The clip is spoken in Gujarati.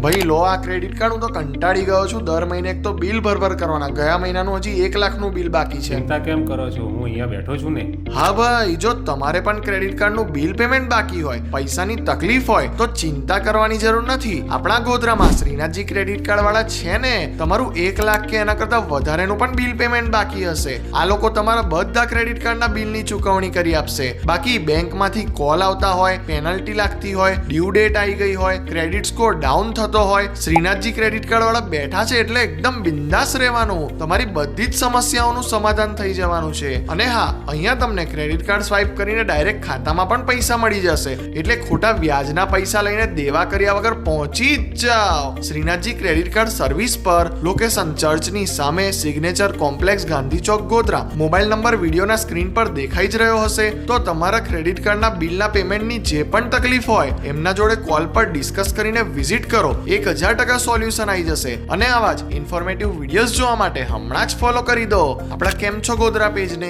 ભાઈ લો આ ક્રેડિટ કાર્ડ. હું તો કંટાળી ગયો છું. દર મહિને એક તો બિલ ભરભર કરવાના. ગયા મહિનાનું હજી 1 લાખનું બિલ બાકી છે. ચિંતા કેમ કરો છો? હું અહીંયા બેઠો છું ને. હા ભાઈ, જો તમારે પણ ક્રેડિટ કાર્ડનું બિલ પેમેન્ટ બાકી હોય, પૈસાની તકલીફ હોય, તો ચિંતા કરવાની જરૂર નથી. આપણા ગોધરામાં શ્રીનાથજી ક્રેડિટ કાર્ડ વાળા છે ને, તમારું 1 લાખ કે એના કરતા વધારેનું પણ બિલ પેમેન્ટ બાકી હશે, આ લોકો તમારા બધા ક્રેડિટ કાર્ડના બિલની ચૂકવણી કરી આપશે. બાકી બેંકમાંથી કોલ આવતા હોય, પેનલ્ટી લાગતી હોય, ડ્યુ ડેટ આવી ગઈ હોય, ક્રેડિટ સ્કોર ડાઉન થતો હોય, શ્રીનાથજી ક્રેડિટ કાર્ડ વાળા બેઠા છે એટલે એકદમ બિંદાસ રહેવાનું. તમારી બધી જ સમસ્યાઓનું સમાધાન થઈ જવાનું છે. અને હા, અહીંયા તમને ક્રેડિટ કાર્ડ સ્વાઇપ કરીને ડાયરેક્ટ ખાતામાં પણ પૈસા મળી જશે. એટલે ખોટા વ્યાજના પૈસા લઈને દેવા કર્યા વગર પહોંચી જ જાઓ શ્રીનાથજી ક્રેડિટ કાર્ડ સર્વિસ પર. લોકેશન ચર્ચની સામે, સિગ્નેચર કોમ્પ્લેક્સ, ગાંધી ચોક, ગોધરા. મોબાઈલ નંબર વિડીયોના સ્ક્રીન પર દેખાઈ જ રહ્યો હશે. તો તમારા ક્રેડિટ કાર્ડના બિલના પેમેન્ટની જે પણ તકલીફ હોય એમના જોડે કોલ પર ડિસ્કસ કરીને વિઝિટ કરો. 1000% સોલ્યુશન આવી જશે. અને આવા જ ઇન્ફોર્મેટિવ વિડીયોઝ જોવા માટે હમણાં જ ફોલો કરી દો આપણા કેમ છો ગોધરા પેજને.